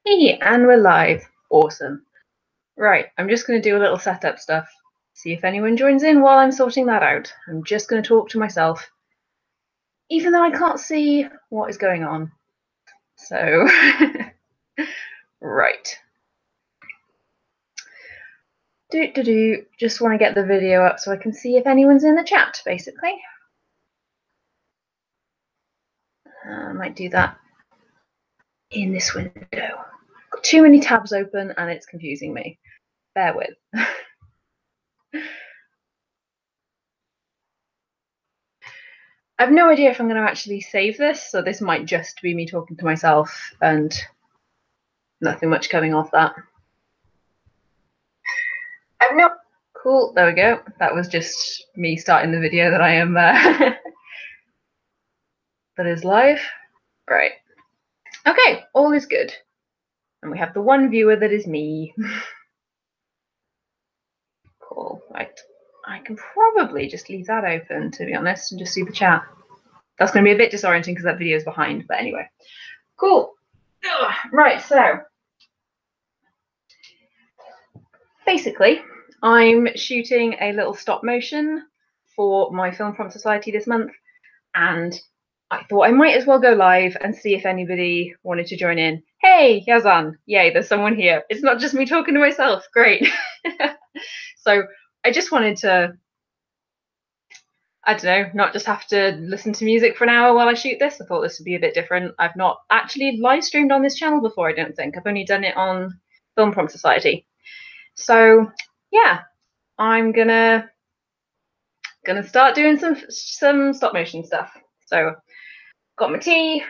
Hey, and we're live. Awesome. Right, I'm just going to do a little setup stuff. See if anyone joins in while I'm sorting that out. I'm just going to talk to myself, even though I can't see what is going on. So, right. Just want to get the video up so I can see if anyone's in the chat, basically. I might do that in this window. I've got too many tabs open and it's confusing me. Bear with. I have no idea if I'm going to actually save this, so this might just be me talking to myself and nothing much coming off that. I've no. Cool, there we go. That was just me starting the video that I am that is live. Right. Okay, all is good. And we have the one viewer that is me. Cool. Right. I can probably just leave that open, to be honest, and just see the chat. That's going to be a bit disorienting because that video is behind, but anyway. Cool. Right, so basically, I'm shooting a little stop motion for my Film Prompt Society this month, and I thought I might as well go live and see if anybody wanted to join in. Hey, Yazan, yay, there's someone here. It's not just me talking to myself, great. So I just wanted to, I don't know, not just have to listen to music for an hour while I shoot this. I thought this would be a bit different. I've not actually live streamed on this channel before, I don't think. I've only done it on Film Prompt Society. So yeah, I'm gonna start doing some stop motion stuff. So got my tea.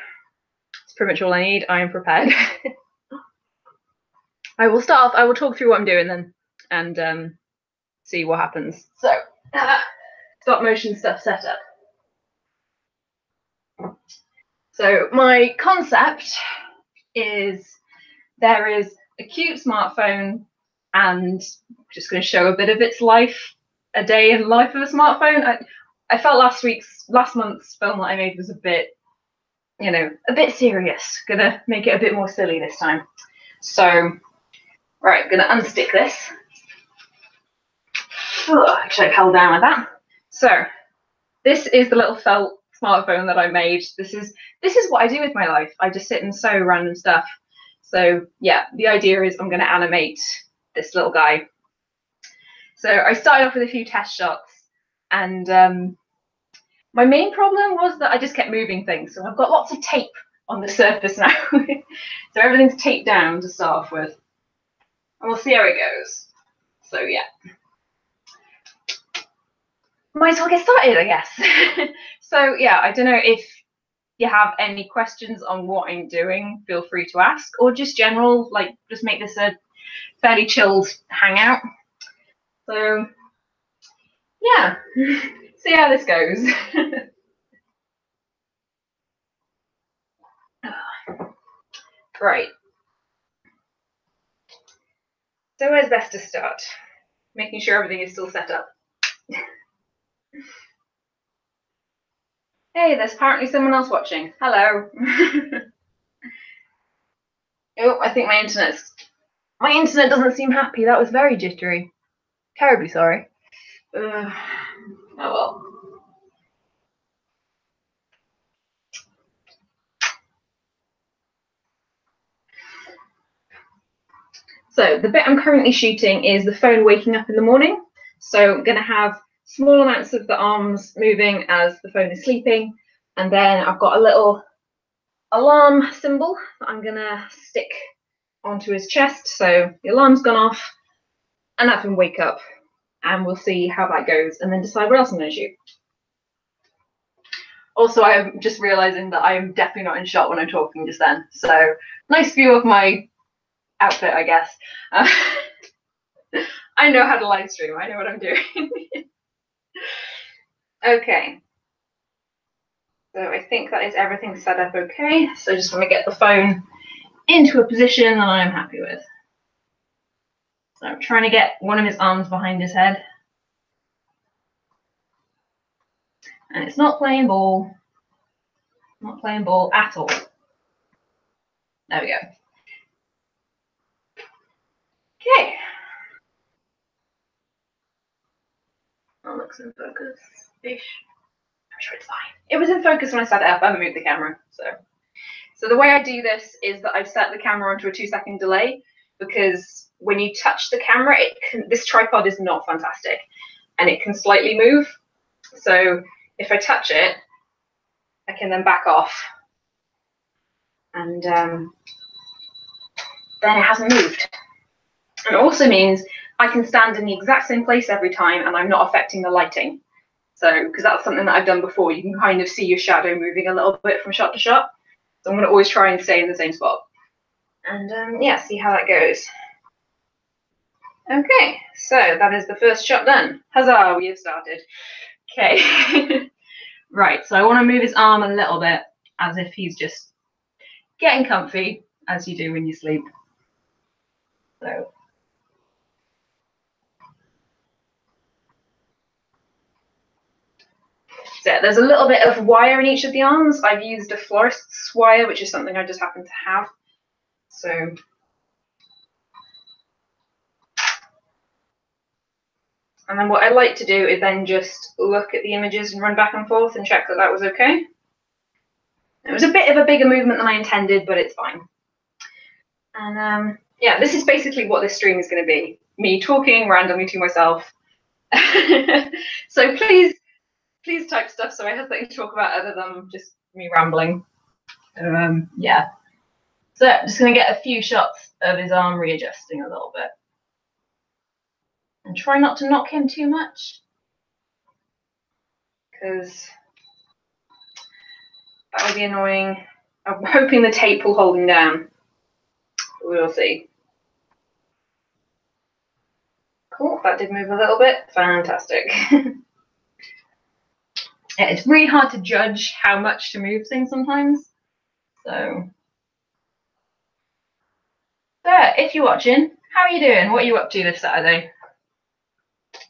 It's pretty much all I need. I am prepared. I will start off. I will talk through what I'm doing then, and see what happens. So stop motion stuff set up. So my concept is there is a cute smartphone, and I'm just going to show a bit of its life, a day in the life of a smartphone. I felt last month's film that I made was a bit, you know, a bit serious. Gonna make it a bit more silly this time. So, right, gonna unstick this. Oh, actually, I've held down like that. So, this is the little felt smartphone that I made. This is what I do with my life. I just sit and sew random stuff. So yeah, the idea is I'm going to animate this little guy. So I started off with a few test shots, and my main problem was that I just kept moving things. So I've got lots of tape on the surface now. So everything's taped down to start off with. And we'll see how it goes. So yeah. Might as well get started, I guess. So yeah, I don't know if you have any questions on what I'm doing, feel free to ask, or just general, like just make this a fairly chilled hangout. So yeah, see how this goes. Right. So where's best to start? Making sure everything is still set up. Hey, there's apparently someone else watching. Hello. Oh, I think my internet doesn't seem happy. That was very jittery. Terribly sorry. Oh well. So the bit I'm currently shooting is the phone waking up in the morning. So I'm going to have small amounts of the arms moving as the phone is sleeping. And then I've got a little alarm symbol that I'm going to stick onto his chest. So the alarm's gone off and have him wake up. And we'll see how that goes and then decide what else I'm going to shoot. Also, I'm just realizing that I'm definitely not in shot when I'm talking just then. So nice view of my outfit, I guess. I know how to live stream. I know what I'm doing. Okay. So I think that is everything set up okay. So I just want to get the phone into a position that I'm happy with. So I'm trying to get one of his arms behind his head. And it's not playing ball. Not playing ball at all. There we go. Okay. That looks in focus-ish. I'm sure it's fine. It was in focus when I set it up. I haven't moved the camera, so the way I do this is that I've set the camera onto a 2-second delay, because when you touch the camera, this tripod is not fantastic, and it can slightly move. So if I touch it, I can then back off, and then it hasn't moved. And it also means I can stand in the exact same place every time, and I'm not affecting the lighting. So, because that's something that I've done before, you can kind of see your shadow moving a little bit from shot to shot. So I'm going to always try and stay in the same spot. And yeah, see how that goes. Okay, so that is the first shot done. Huzzah, we have started. Okay. Right, so I want to move his arm a little bit, as if he's just getting comfy, as you do when you sleep. So there's a little bit of wire in each of the arms. I've used a florist's wire, which is something I just happen to have. So and then what I like to do is then just look at the images and run back and forth and check that that was okay. It was a bit of a bigger movement than I intended, but it's fine. And yeah, this is basically what this stream is going to be. Me talking randomly to myself. So please type stuff so I have something to talk about other than just me rambling. Yeah. So I'm just going to get a few shots of his arm readjusting a little bit. And try not to knock him too much, because that would be annoying. I'm hoping the tape will hold him down. We'll see. Cool, that did move a little bit. Fantastic. Yeah, it's really hard to judge how much to move things sometimes. So if you're watching, how are you doing? What are you up to this Saturday?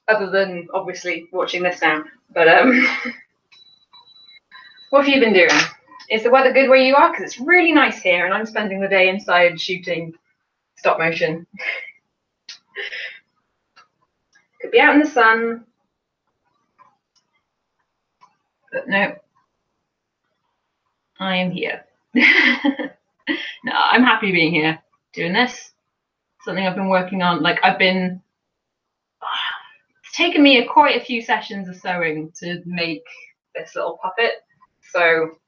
Other than obviously watching this now. But what have you been doing? Is the weather good where you are? Because it's really nice here, and I'm spending the day inside shooting stop motion. Could be out in the sun, but no, I am here. No, I'm happy being here doing this. Something I've been working on. Like it's taken me quite a few sessions of sewing to make this little puppet. So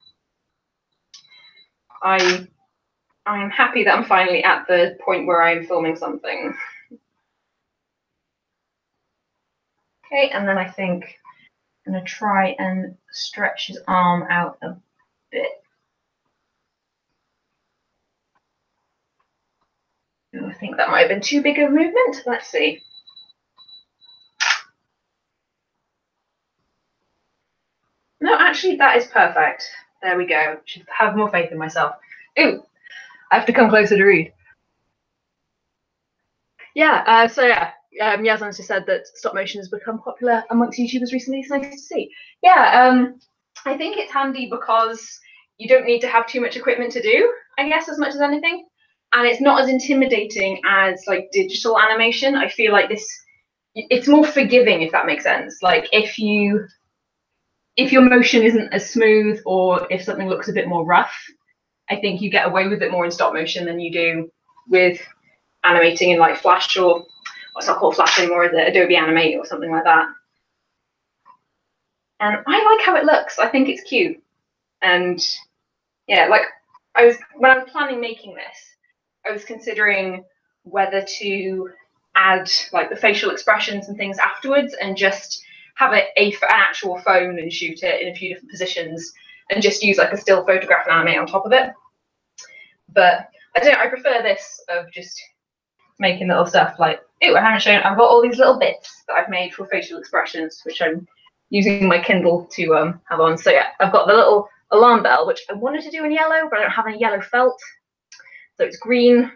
I am happy that I'm finally at the point where I'm filming something. Okay, and then I think I'm going to try and stretch his arm out a bit. I think that might have been too big of a movement. Let's see. No, actually, that is perfect. There we go. Should have more faith in myself. Ooh, I have to come closer to read. Yeah, so yeah, Yazan's just said that stop motion has become popular amongst YouTubers recently. It's nice to see. Yeah, I think it's handy because you don't need to have too much equipment to do, I guess, as much as anything. And it's not as intimidating as like digital animation. I feel like it's more forgiving, if that makes sense. Like if your motion isn't as smooth, or if something looks a bit more rough, I think you get away with it more in stop motion than you do with animating in like Flash, or it's not called Flash anymore, is it? Adobe Animate or something like that. And I like how it looks. I think it's cute. And yeah, like when I was planning making this, I was considering whether to add like the facial expressions and things afterwards, and just have an actual phone and shoot it in a few different positions, and just use like a still photograph and animate on top of it. But I don't know, I prefer this of just making little stuff like, ooh, I haven't shown, I've got all these little bits that I've made for facial expressions, which I'm using my Kindle to have on. So yeah, I've got the little alarm bell, which I wanted to do in yellow, but I don't have any yellow felt. So it's green.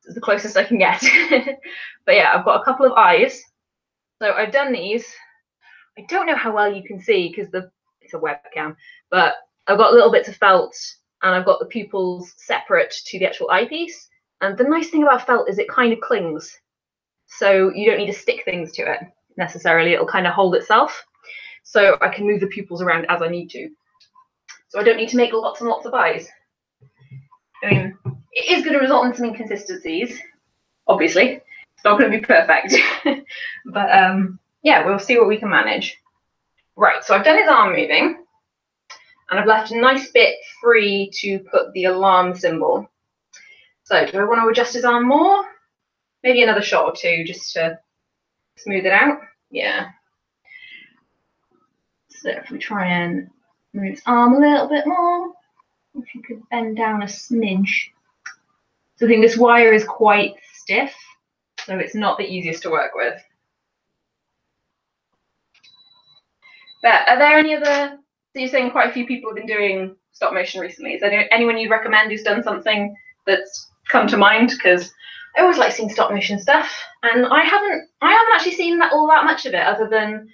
It's the closest I can get. But yeah, I've got a couple of eyes. So I've done these. I don't know how well you can see because it's a webcam, but I've got little bits of felt, and I've got the pupils separate to the actual eyepiece. And the nice thing about felt is it kind of clings. so you don't need to stick things to it necessarily. It'll kind of hold itself, so I can move the pupils around as I need to. So I don't need to make lots and lots of eyes. I mean, it is going to result in some inconsistencies, obviously. It's not going to be perfect, but yeah, we'll see what we can manage. Right, so I've done his arm moving, and I've left a nice bit free to put the alarm symbol. So do I want to adjust his arm more? Maybe another shot or two just to smooth it out. Yeah. So if we try and move his arm a little bit more, if you could bend down a smidge. So I think this wire is quite stiff, so it's not the easiest to work with. But are there any other, so you're saying quite a few people have been doing stop motion recently. Is there anyone you'd recommend who's done something that's come to mind? Because I always like seeing stop motion stuff, and I haven't actually seen all that much of it, other than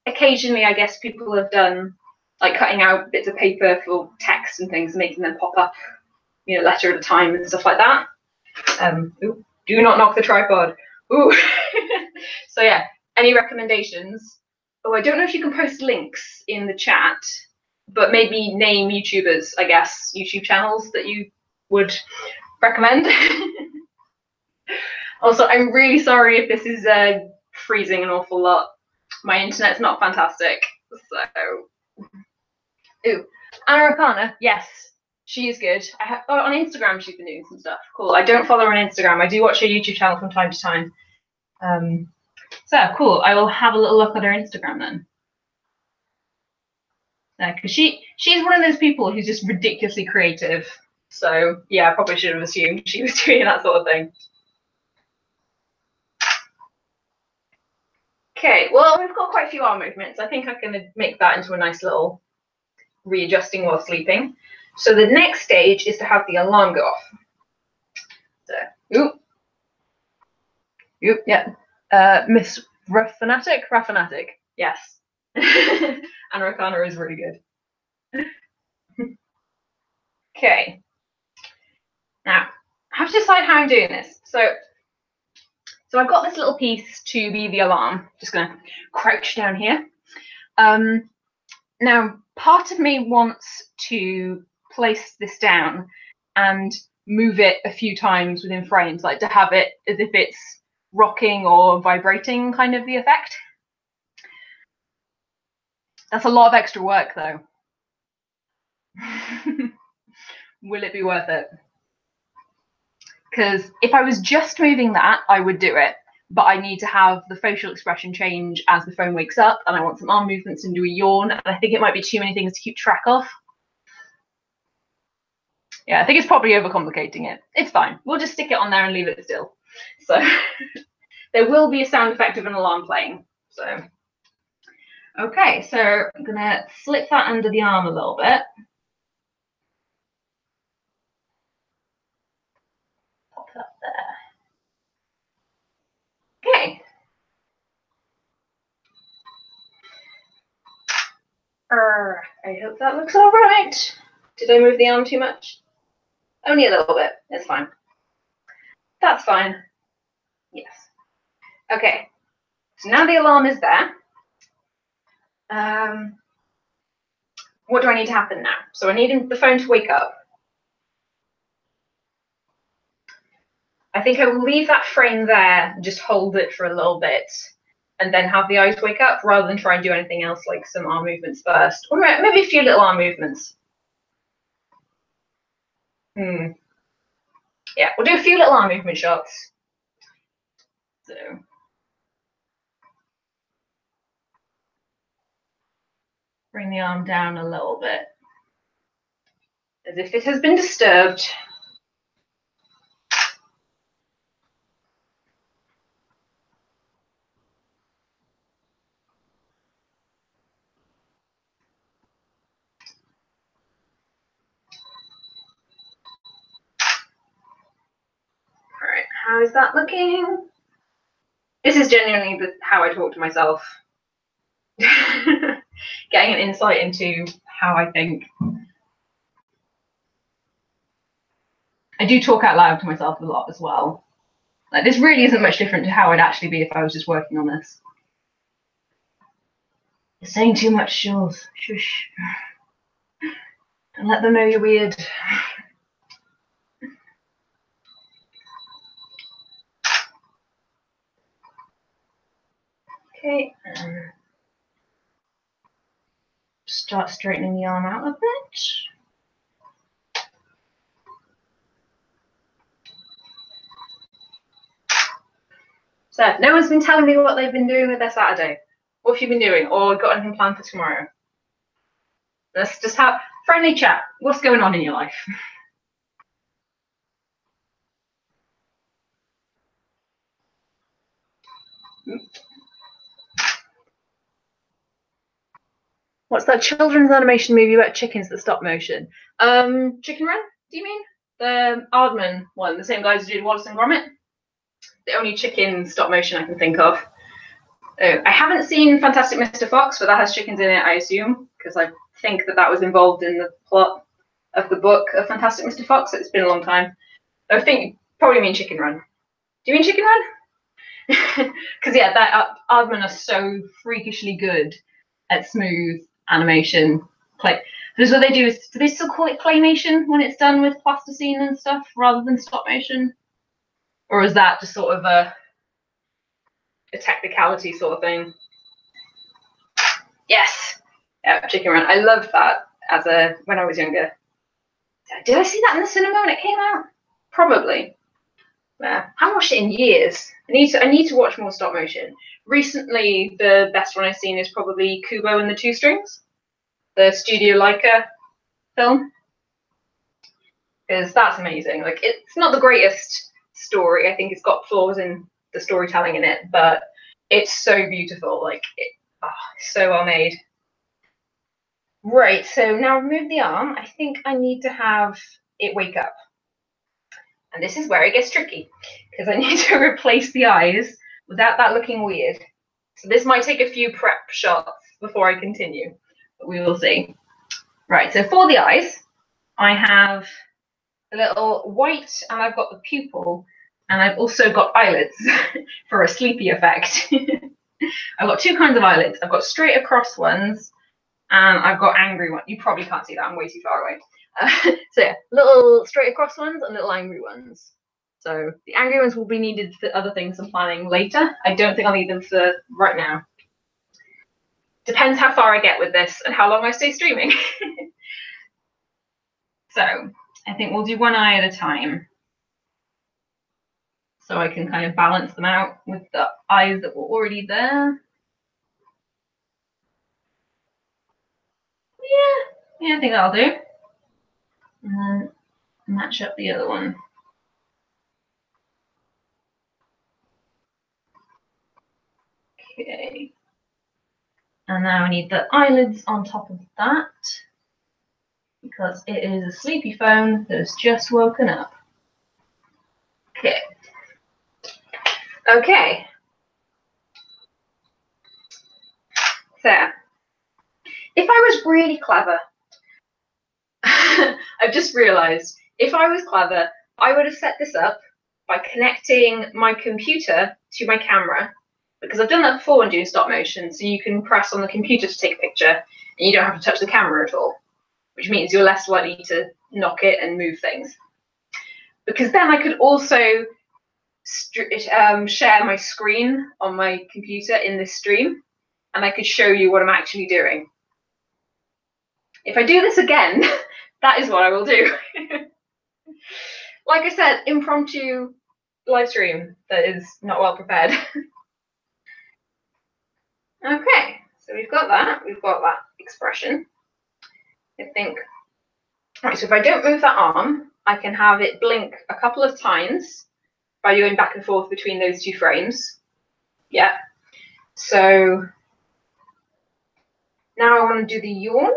occasionally, I guess, people have done like cutting out bits of paper for text and things, making them pop up, you know, letter at a time and stuff like that. Ooh, do not knock the tripod. Ooh. So yeah, any recommendations? Oh, I don't know if you can post links in the chat, but maybe name YouTubers, I guess, YouTube channels that you would recommend. Also, I'm really sorry if this is freezing an awful lot. My internet's not fantastic, so. Ooh, Anna Arcana, yes, she is good. On Instagram, she's been doing some stuff. Cool. I don't follow her on Instagram. I do watch her YouTube channel from time to time. So cool. I will have a little look at her Instagram then. Because she's one of those people who's just ridiculously creative. So yeah, I probably should have assumed she was doing that sort of thing. Okay, well, we've got quite a few arm movements. I think I can make that into a nice little readjusting while sleeping. So the next stage is to have the alarm go off. So, yeah. Miss Raffanatic, yes. Anna Arcana is really good. Okay. Now, I have to decide how I'm doing this. So I've got this little piece to be the alarm. Just going to crouch down here. Now, part of me wants to place this down and move it a few times within frames, like to have it as if it's rocking or vibrating, kind of the effect. That's a lot of extra work, though. Will it be worth it? Because if I was just moving that, I would do it. But I need to have the facial expression change as the phone wakes up, and I want some arm movements and do a yawn, and I think it might be too many things to keep track of. Yeah, I think it's probably overcomplicating it. It's fine. We'll just stick it on there and leave it still. So there will be a sound effect of an alarm playing. So okay, so I'm gonna slip that under the arm a little bit. Pop that there. Okay. I hope that looks all right. Did I move the arm too much? Only a little bit. It's fine. That's fine. Yes. Okay. So now the alarm is there. What do I need to happen now? So I need the phone to wake up. I think I will leave that frame there and just hold it for a little bit and then have the eyes wake up rather than try and do anything else like some arm movements first. Or maybe a few little arm movements. Yeah, we'll do a few little arm movement shots. So bring the arm down a little bit, as if it has been disturbed. All right, how is that looking? This is genuinely how I talk to myself. Getting an insight into how I think. I do talk out loud to myself a lot as well. Like, this really isn't much different to how I'd actually be if I was just working on this. You're saying too much, Jules. Shush. Don't let them know you're weird. Okay. Start straightening the arm out a bit. So, no one's been telling me what they've been doing with their Saturday. What have you been doing? Or got anything planned for tomorrow? Let's just have friendly chat. What's going on in your life? What's that children's animation movie about chickens that stop motion? Chicken Run, do you mean? The Aardman one, the same guys who did Wallace and Gromit? The only chicken stop motion I can think of. I haven't seen Fantastic Mr. Fox, but that has chickens in it, I assume, because I think that was involved in the plot of the book of Fantastic Mr. Fox. It's been a long time. I think you probably mean Chicken Run. Do you mean Chicken Run? Because yeah, that Aardman are so freakishly good at smooth animation. Like, this is what they do. Do they still call it claymation when it's done with plasticine and stuff rather than stop motion? Or is that just sort of a technicality sort of thing? Yes, yeah, Chicken Run. I loved that when I was younger. Did I see that in the cinema when it came out? Probably. I haven't watched it in years. I need to watch more stop motion. Recently, the best one I've seen is probably Kubo and the Two Strings, the Studio Leica film, because that's amazing. Like, it's not the greatest story. I think it's got flaws in the storytelling in it, but it's so beautiful. Like, so well made. Right. So now remove the arm. I think I need to have it wake up. And this is where it gets tricky, because I need to replace the eyes without that looking weird. So this might take a few prep shots before I continue, but we will see. Right, so for the eyes, I have a little white, and I've got the pupil, and I've also got eyelids for a sleepy effect. I've got two kinds of eyelids. I've got straight across ones, and I've got angry ones. You probably can't see that, I'm way too far away. So yeah, little straight across ones and little angry ones. So the angry ones will be needed for other things I'm planning later. I don't think I'll need them for right now. Depends how far I get with this and how long I stay streaming. So I think we'll do one eye at a time, so I can kind of balance them out with the eyes that were already there. Yeah, I think that'll do. And then match up the other one. Okay. And now I need the eyelids on top of that, because it is a sleepy phone that has just woken up. Okay. Okay. So, if I was really clever, I've just realised, if I was clever, I would have set this up by connecting my computer to my camera, because I've done that before when doing stop motion, so you can press on the computer to take a picture, and you don't have to touch the camera at all, which means you're less likely to knock it and move things. Because then I could also share my screen on my computer in this stream, and I could show you what I'm actually doing. If I do this again, that is what I will do. Like I said, impromptu live stream that is not well prepared. Okay, so we've got that expression. I think, right, so if I don't move that arm, I can have it blink a couple of times by going back and forth between those two frames. Yeah. So now I want to do the yawn.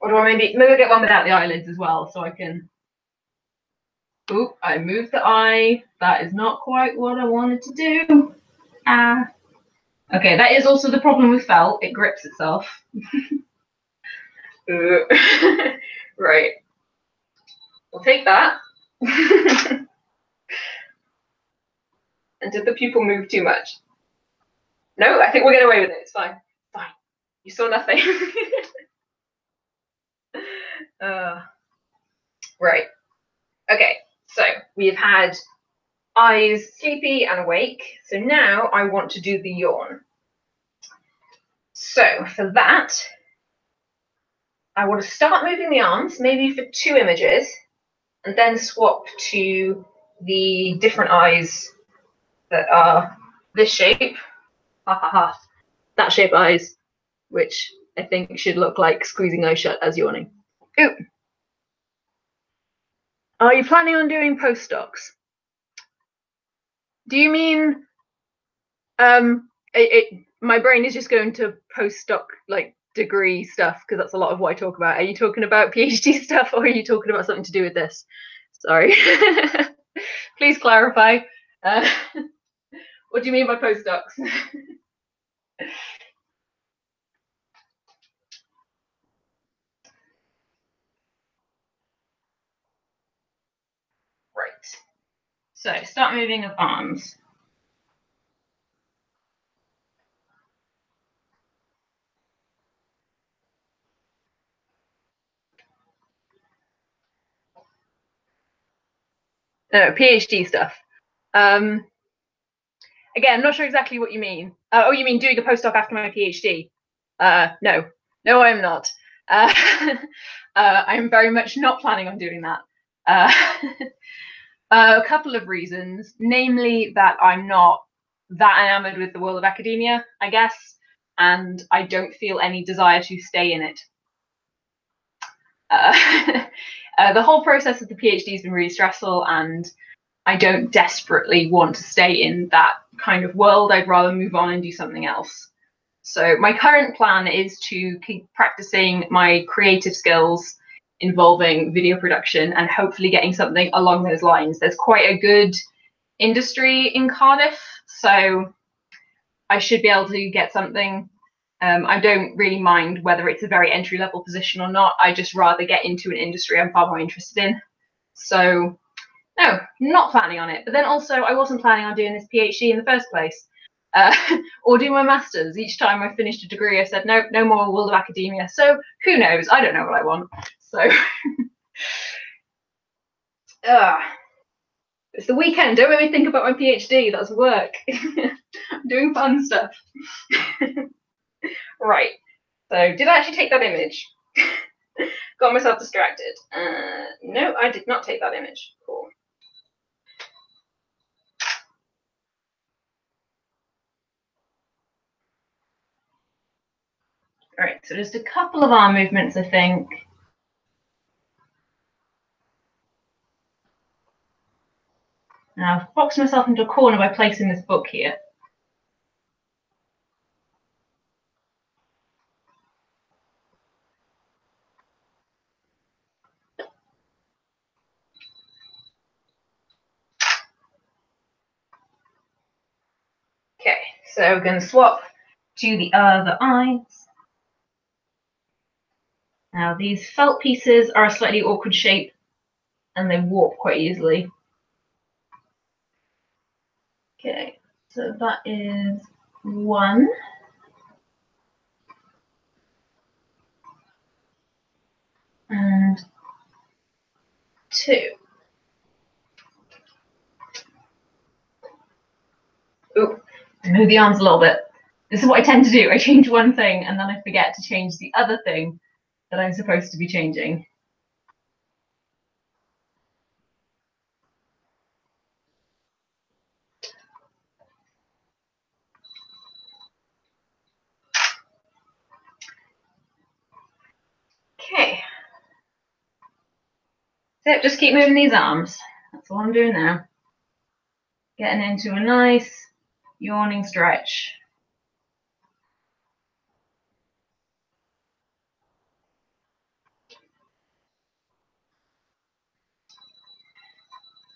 Or do I maybe get one without the eyelids as well, so I can... Oop, I moved the eye. That is not quite what I wanted to do. Okay, that is also the problem with felt. It grips itself. Right. We'll take that. And did the pupil move too much? No, I think we'll get away with it. It's fine. Fine. You saw nothing. Right. Okay, so we've had eyes sleepy and awake. So now I want to do the yawn. So for that, I want to start moving the arms, maybe for 2 images, and then swap to the different eyes that are this shape. Ha ha ha. That shape eyes, which I think should look like squeezing eyes shut as yawning. Ooh. Are you planning on doing postdocs? Do you mean my brain is just going to postdoc like degree stuff because that's a lot of what I talk about. Are you talking about PhD stuff or are you talking about something to do with this? Sorry. Please clarify. What do you mean by postdocs? Right. So start moving of arms. No, PhD stuff. Again, I'm not sure exactly what you mean. Oh, you mean doing a postdoc after my PhD? No, I'm not. I'm very much not planning on doing that. A couple of reasons, namely that I'm not that enamored with the world of academia, I guess, and I don't feel any desire to stay in it. The whole process of the PhD has been really stressful, and I don't desperately want to stay in that kind of world. I'd rather move on and do something else. So my current plan is to keep practicing my creative skills involving video production and hopefully getting something along those lines. There's quite a good industry in Cardiff, so I should be able to get something. I don't really mind whether it's a very entry-level position or not. I just rather get into an industry I'm far more interested in. So no, not planning on it. But then also I wasn't planning on doing this PhD in the first place. Or do my masters. Each time I finished a degree, I said, no, no more world of academia. So who knows? I don't know what I want. So it's the weekend. Don't make me think about my PhD. That's work. I'm doing fun stuff. Right. So did I actually take that image? Got myself distracted. No, I did not take that image. Cool. All right, so just a couple of arm movements, I think. Now I've boxed myself into a corner by placing this book here. Okay, so we're going to swap to the other eyes. Now these felt pieces are a slightly awkward shape and they warp quite easily. Okay, so that is 1. And 2. Ooh, move the arms a little bit. This is what I tend to do. I change one thing and then I forget to change the other thing that I'm supposed to be changing. Okay. So just keep moving these arms. That's all I'm doing now. Getting into a nice yawning stretch.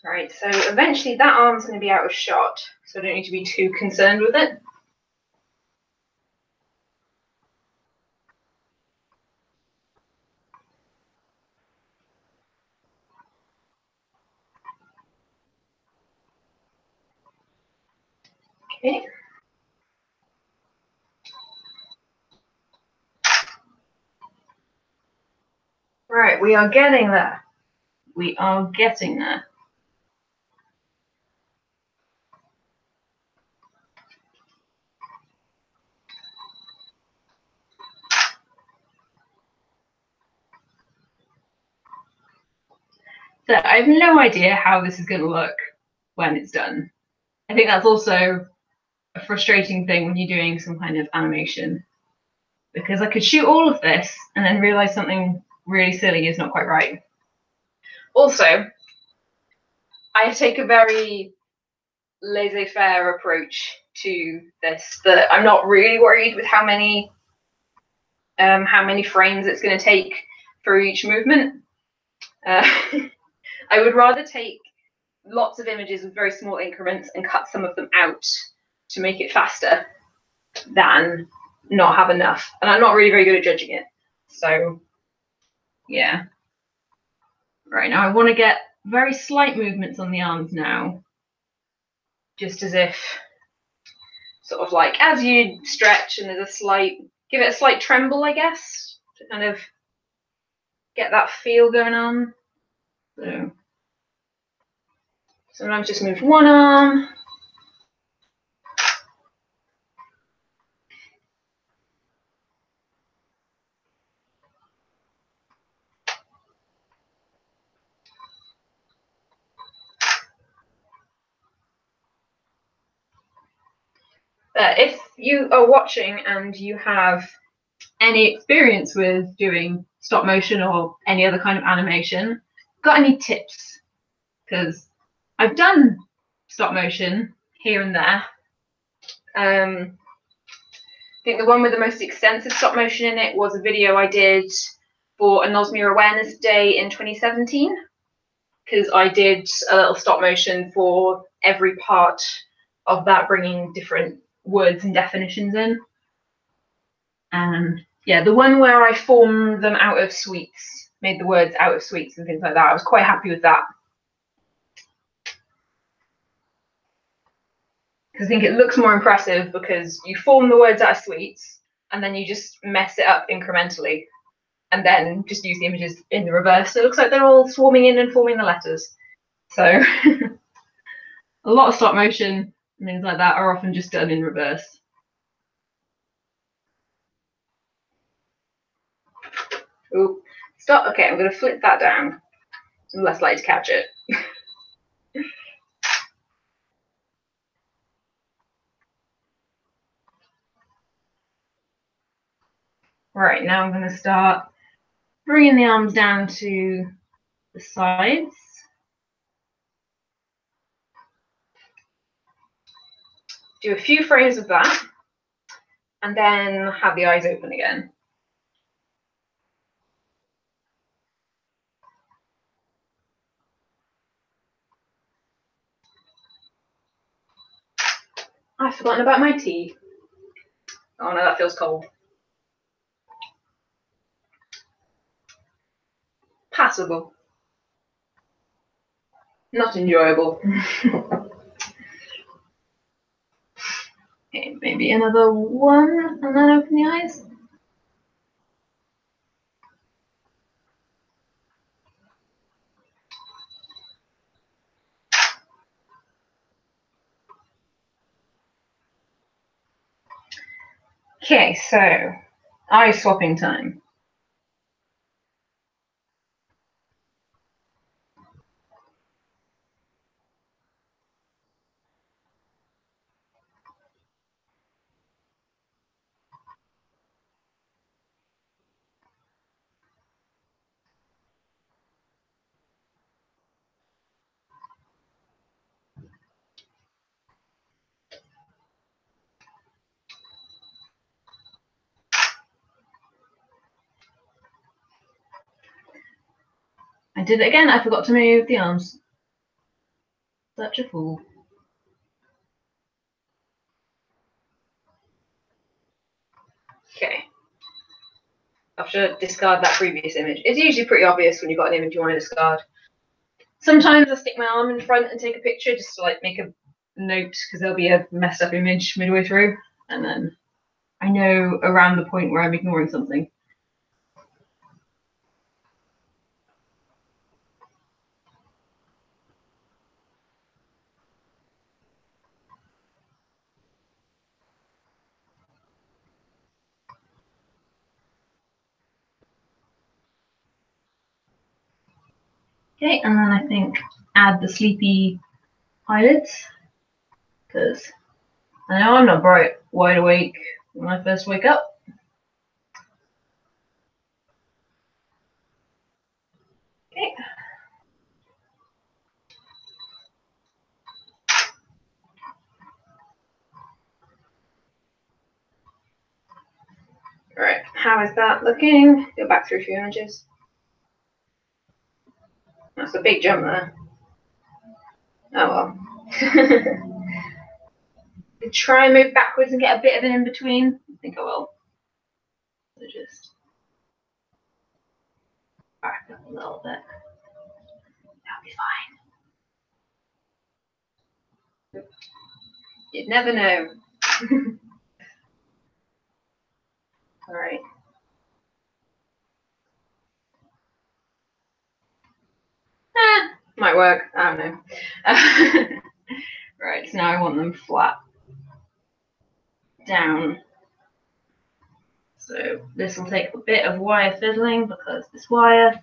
Right, so eventually that arm's going to be out of shot, so I don't need to be too concerned with it. Okay. Right, we are getting there. We are getting there. So I have no idea how this is going to look when it's done. I think that's also a frustrating thing when you're doing some kind of animation, because I could shoot all of this and then realize something really silly is not quite right. Also, I take a very laissez-faire approach to this, that I'm not really worried with how many frames it's going to take for each movement. I would rather take lots of images with very small increments and cut some of them out to make it faster than not have enough. And I'm not really very good at judging it. So, yeah. Right, now I want to get very slight movements on the arms now. Just as if, sort of like, as you stretch and there's a slight, give it a slight tremble, I guess, to kind of get that feel going on. So, sometimes just move one arm. If you are watching and you have any experience with doing stop motion or any other kind of animation, got any tips? Because I've done stop motion here and there. I think the one with the most extensive stop motion in it was a video I did for Anosmia Awareness Day in 2017, because I did a little stop motion for every part of that, bringing different words and definitions in. And yeah, the one where I formed them out of sweets, made the words out of sweets and things like that, I was quite happy with that. Because I think it looks more impressive because you form the words out of sweets and then you just mess it up incrementally and then just use the images in the reverse. So it looks like they're all swarming in and forming the letters. So a lot of stop motion and things like that are often just done in reverse. Oh, stop. Okay, I'm going to flip that down. I'm less likely to catch it. Right, now I'm going to start bringing the arms down to the sides. Do a few frames of that, and then have the eyes open again. I've forgotten about my tea. Oh no, that feels cold. Passable. Not enjoyable. Okay, maybe another one, and then open the eyes. Okay, so eye swapping time. I did it again, I forgot to move the arms. Such a fool. Okay. I have to discard that previous image. It's usually pretty obvious when you've got an image you want to discard. Sometimes I stick my arm in front and take a picture just to like make a note because there'll be a messed up image midway through, and then I know around the point where I'm ignoring something. Okay, and then I think add the sleepy eyelids, because I know I'm not bright wide awake when I first wake up. Okay. Right, how is that looking? Go back through a few images. That's a big jump there. Oh well. Try and move backwards and get a bit of an in-between. I think I will. So just back up a little bit. That'll be fine. You'd never know. All right. Might work. I don't know. Right, so now I want them flat down. So this will take a bit of wire fiddling because this wire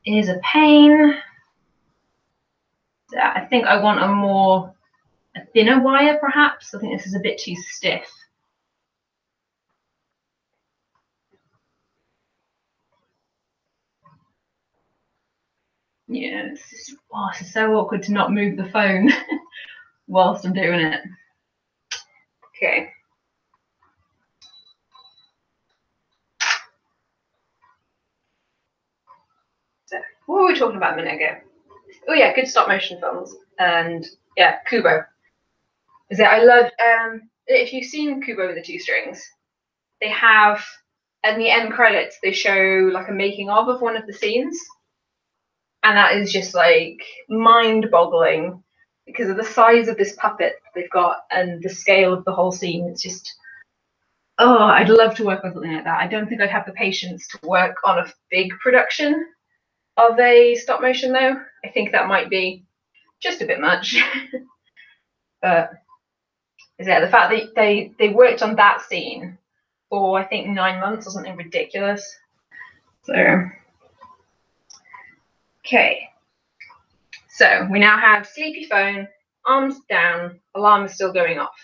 is a pain. So I think I want a thinner wire perhaps. I think this is a bit too stiff. Yeah, it's just, oh, it's so awkward to not move the phone whilst I'm doing it. Okay. So what were we talking about a minute ago? Oh yeah, good stop motion films. And yeah, Kubo. Is that I love if you've seen Kubo with the two strings, they have in the end credits they show like a making of one of the scenes. And that is just like mind-boggling because of the size of this puppet they've got and the scale of the whole scene. It's just, oh, I'd love to work on something like that. I don't think I'd have the patience to work on a big production of a stop motion though. I think that might be just a bit much. But yeah, the fact that they worked on that scene for I think 9 months or something ridiculous. So okay. So we now have sleepy phone, arms down, alarm is still going off.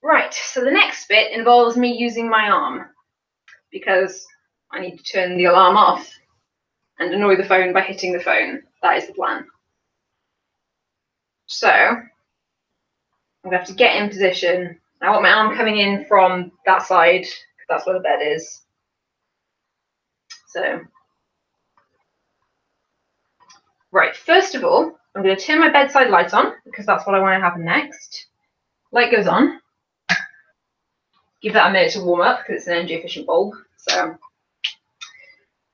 Right, so the next bit involves me using my arm because I need to turn the alarm off and annoy the phone by hitting the phone. That is the plan. So I'm gonna have to get in position. I want my arm coming in from that side because that's where the bed is. So right, first of all, I'm going to turn my bedside light on because that's what I want to happen next. Light goes on. Give that a minute to warm up because it's an energy efficient bulb. So,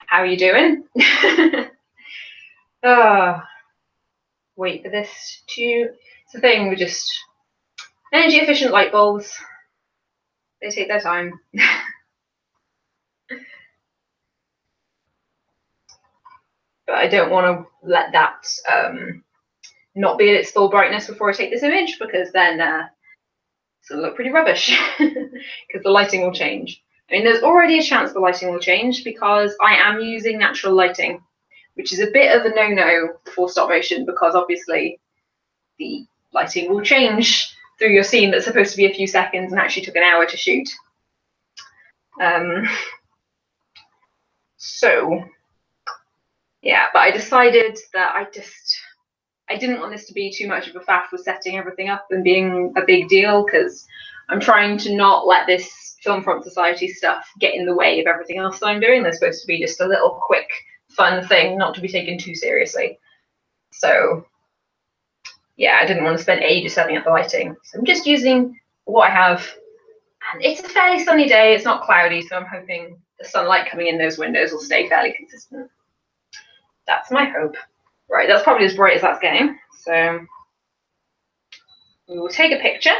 how are you doing? Wait for this to. It's the thing with just energy efficient light bulbs. They take their time. But I don't want to let that not be at its full brightness before I take this image because then it's going to look pretty rubbish because the lighting will change. I mean, there's already a chance the lighting will change because I am using natural lighting, which is a bit of a no-no for stop motion because obviously the lighting will change through your scene that's supposed to be a few seconds and actually took an hour to shoot. So yeah, but I decided that I didn't want this to be too much of a faff with setting everything up and being a big deal because I'm trying to not let this Film Prompt Society stuff get in the way of everything else that I'm doing. They're supposed to be just a little quick, fun thing, not to be taken too seriously. So yeah, I didn't want to spend ages setting up the lighting. So I'm just using what I have. And it's a fairly sunny day. It's not cloudy, so I'm hoping the sunlight coming in those windows will stay fairly consistent. That's my hope. Right, that's probably as bright as that's getting. So We will take a picture.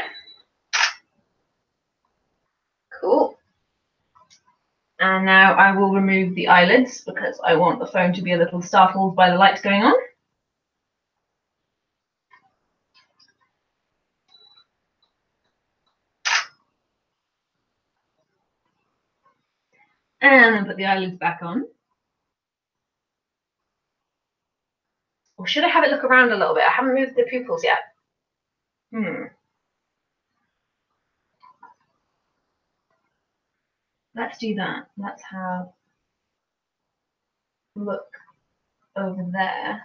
Cool. And now I will remove the eyelids because I want the phone to be a little startled by the light going on. And then put the eyelids back on. Or should I have it look around a little bit? I haven't moved the pupils yet. Let's do that. Let's have a look over there.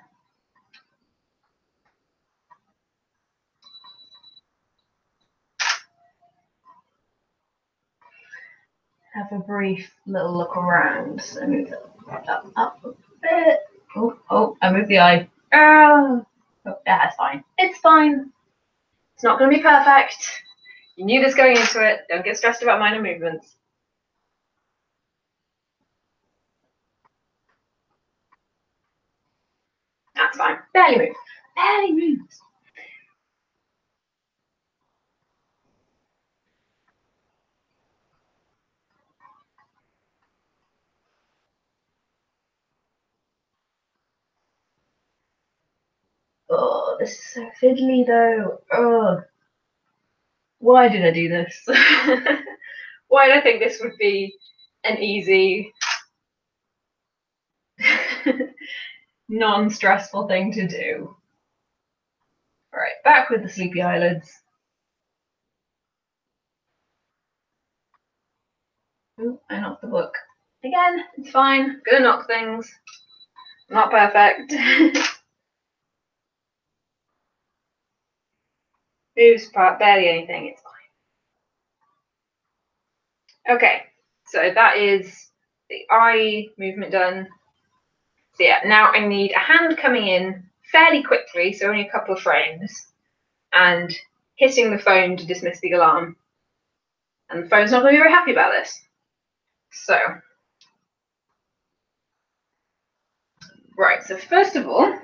Have a brief little look around. So move it up a bit. Oh, I moved the eye. Oh, yeah, it's fine. It's fine. It's not going to be perfect. You knew this going into it. Don't get stressed about minor movements. That's fine. Barely moves. Barely moves. Oh, this is so fiddly though. Oh, why did I do this? Why did I think this would be an easy, non-stressful thing to do? All right, back with the sleepy eyelids. Ooh, I knocked the book. Again, it's fine. Gonna knock things. Not perfect. Moves barely anything, it's fine. Okay, so that is the eye movement done. So yeah, now I need a hand coming in fairly quickly, so only a couple of frames, and hitting the phone to dismiss the alarm. And the phone's not going to be very happy about this. So, right, so first of all, I'm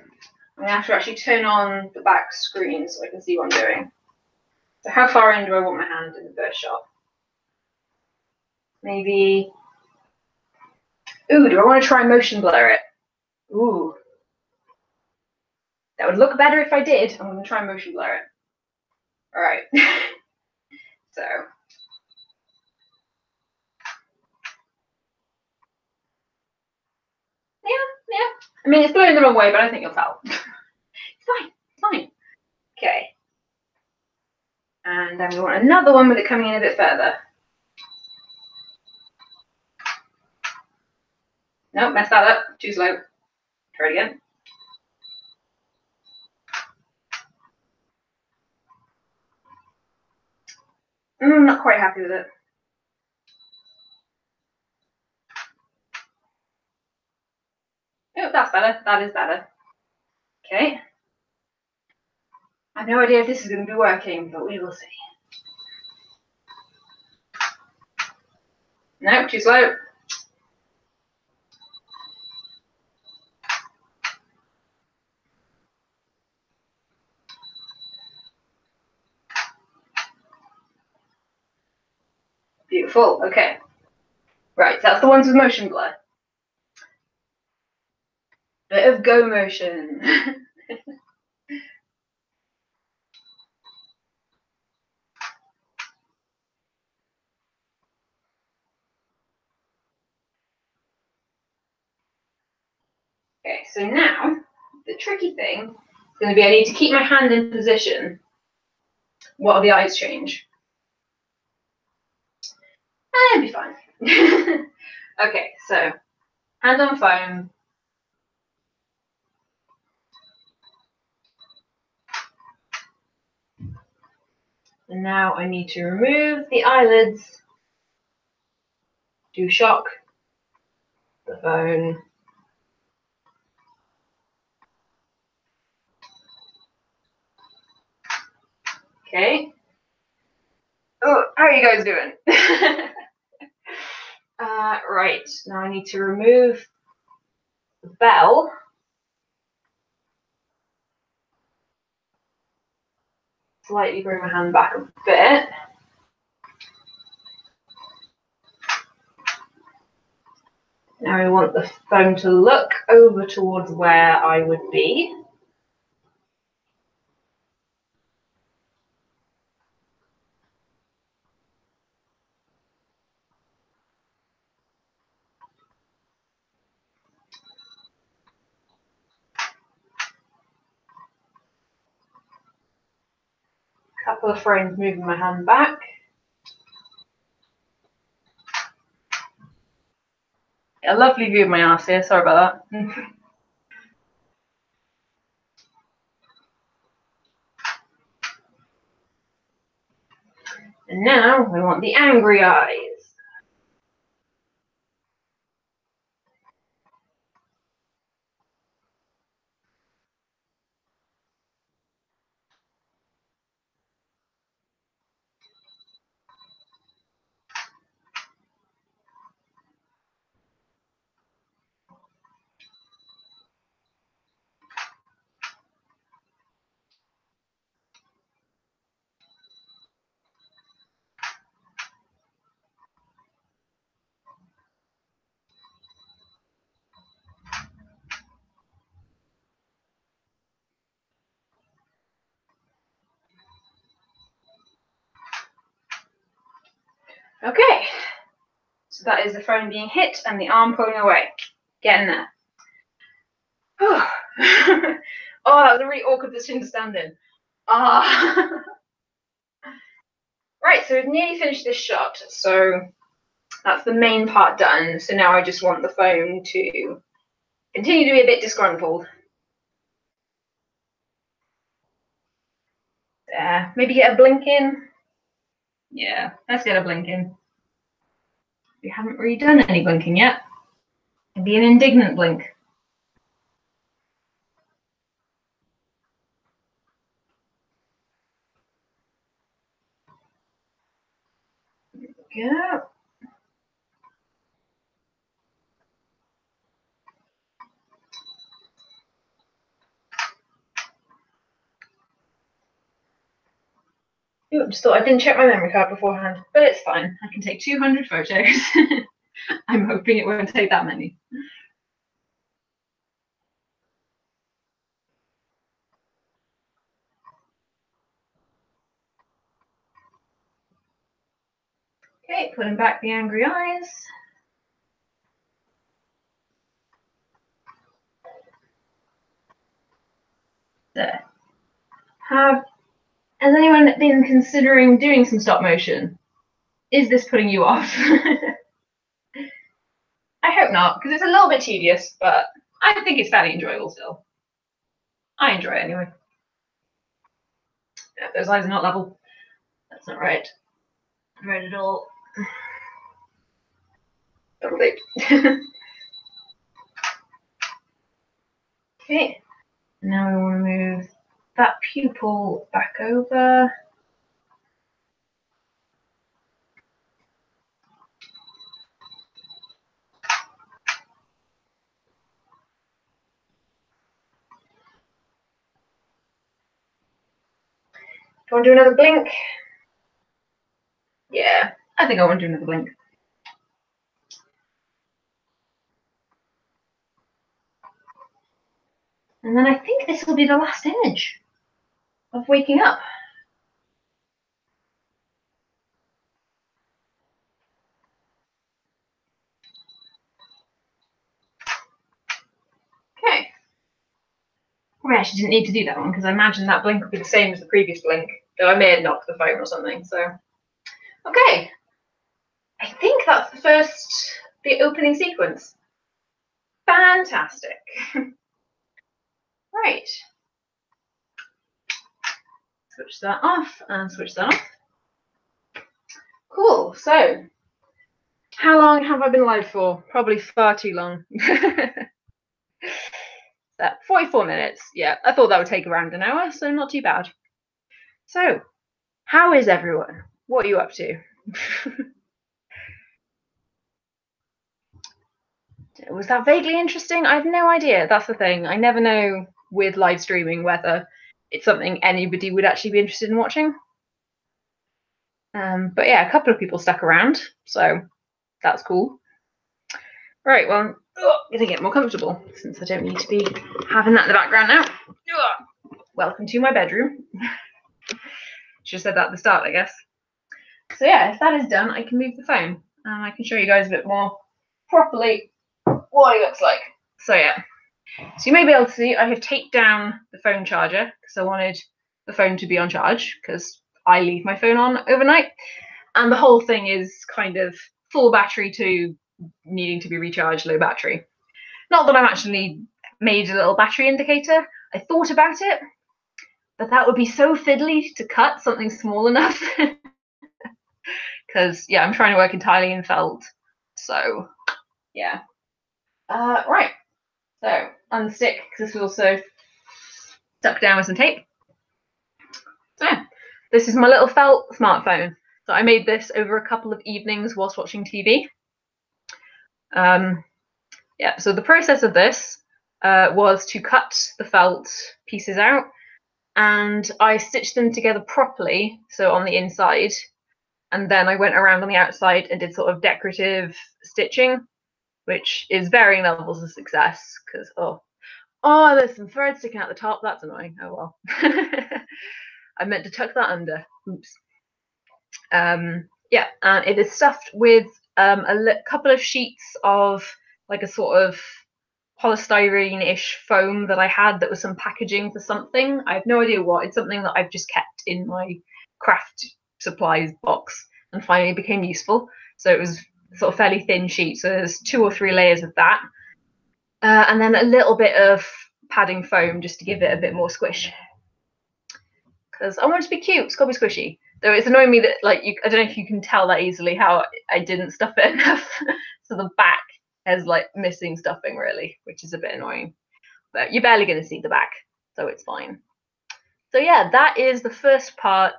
going to have to actually turn on the back screen so I can see what I'm doing. So how far in do I want my hand in the first shot? Maybe, ooh, do I want to try motion blur it? Ooh. That would look better if I did. I'm going to try motion blur it. All right. So. Yeah. I mean, it's blowing the wrong way, but I think you'll tell. It's fine. Okay. And then we want another one with it coming in a bit further. Nope, messed that up. Too slow. Try it again. Not quite happy with it. Oh, that's better. That is better. Okay. I have no idea if this is going to be working, but we will see. Nope, too slow. Beautiful. Okay. Right, so that's the ones with motion blur. Bit of go motion. Okay, so now the tricky thing is going to be I need to keep my hand in position while the eyes change. It'll be fine. Okay, so hand on phone. And now I need to remove the eyelids, do shock the phone. Okay. Oh, how are you guys doing? Right, now I need to remove the bell. slightly bring my hand back a bit. Now I want the phone to look over towards where I would be. Couple of frames moving my hand back. A lovely view of my arse here, sorry about that. And now we want the angry eyes. Okay, so that is the phone being hit and the arm pulling away. Getting there. Oh, that was a really awkward position to stand in. Right, so we've nearly finished this shot, so that's the main part done. So now I just want the phone to continue to be a bit disgruntled. There, maybe get a blink in. Yeah, let's get a blink in. We haven't really done any blinking yet. Maybe an indignant blink. Yeah. Ooh, just thought I didn't check my memory card beforehand, but it's fine. I can take 200 photos. I'm hoping it won't take that many. Okay, putting back the angry eyes. There. Has anyone been considering doing some stop motion? Is this putting you off? I hope not, because it's a little bit tedious, but I think it's fairly enjoyable still. I enjoy it anyway. Yeah, those eyes are not level. That's not right. Not right at all. Double date. Okay. Now we want to move that pupil back over. Do you want to do another blink? Yeah, I think I want to do another blink. And then I think this will be the last image of waking up. Okay. We actually didn't need to do that one because I imagine that blink would be the same as the previous blink, though I may have knocked the phone or something. So, okay. I think that's the opening sequence. Fantastic. Right. Switch that off and switch that off. Cool. So, how long have I been live for? Probably far too long. 44 minutes. Yeah, I thought that would take around an hour, so not too bad. So, how is everyone? What are you up to? Was that vaguely interesting? I have no idea. That's the thing. I never know with live streaming whether it's something anybody would actually be interested in watching. But yeah, a couple of people stuck around, so that's cool. Right, well, I'm gonna get more comfortable since I don't need to be having that in the background now. Welcome to my bedroom. Should have said that at the start, I guess. So yeah, if that is done, I can move the phone and I can show you guys a bit more properly what it looks like. So yeah, so you may be able to see I have taped down the phone charger because I wanted the phone to be on charge because I leave my phone on overnight, and the whole thing is kind of full battery to needing to be recharged, low battery. Not that I'm actually made a little battery indicator. I thought about it, but that would be so fiddly to cut something small enough. Because yeah, I'm trying to work entirely in felt. So yeah. Right. So unstick, because this was also stuck down with some tape. So yeah, this is my little felt smartphone. So I made this over a couple of evenings whilst watching TV. Yeah, so the process of this was to cut the felt pieces out, and I stitched them together properly, so on the inside, and then I went around on the outside and did sort of decorative stitching, which is varying levels of success, because oh, there's some thread sticking out the top. That's annoying. Oh well. I meant to tuck that under. Oops. Yeah, and it is stuffed with a couple of sheets of like a sort of polystyrene-ish foam that I had that was some packaging for something. I have no idea what. It's something that I've just kept in my craft supplies box and finally became useful. So it was sort of fairly thin sheet. So there's 2 or 3 layers of that. And then a little bit of padding foam just to give it a bit more squish. Because I want it to be cute. It's got to be squishy. Though it's annoying me that, like, I don't know if you can tell that easily how I didn't stuff it enough. So the back has like missing stuffing really, which is a bit annoying. But you're barely going to see the back, so it's fine. So yeah, that is the first part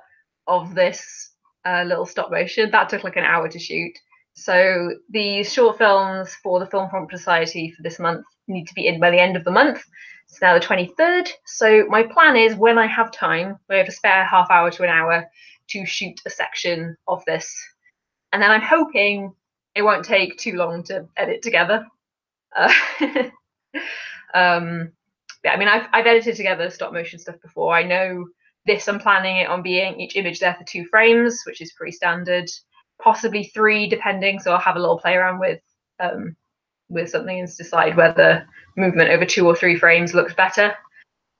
of this little stop motion. That took like an hour to shoot. So these short films for the Film Prompt Society for this month need to be in by the end of the month. It's now the 23rd. So my plan is when I have time, we have a spare half hour to an hour to shoot a section of this. And then I'm hoping it won't take too long to edit together. Yeah, I mean, I've edited together stop motion stuff before. I know this, I'm planning it on being each image there for 2 frames, which is pretty standard. Possibly 3, depending. So I'll have a little play around with something and decide whether movement over 2 or 3 frames looks better.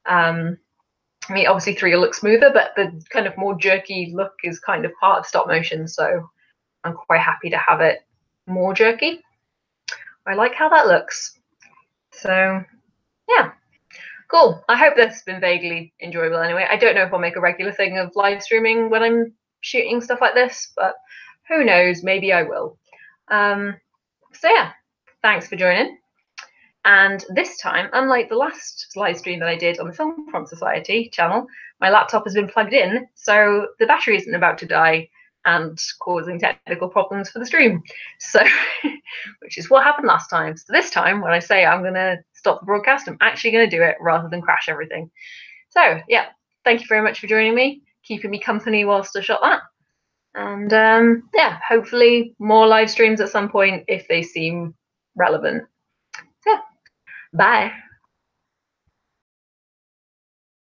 I mean, obviously 3 will look smoother, but the kind of more jerky look is kind of part of stop motion. So I'm quite happy to have it more jerky. I like how that looks. So yeah, cool. I hope this has been vaguely enjoyable anyway. I don't know if I'll make a regular thing of live streaming when I'm shooting stuff like this, but who knows, maybe I will. So yeah, thanks for joining. And this time, unlike the last live stream that I did on the Film Prompt Society channel, my laptop has been plugged in, so the battery isn't about to die and causing technical problems for the stream. So, which is what happened last time. So this time, when I say I'm going to stop the broadcast, I'm actually going to do it rather than crash everything. So yeah, thank you very much for joining me, keeping me company whilst I shot that. And yeah, hopefully more live streams at some point if they seem relevant. So, bye.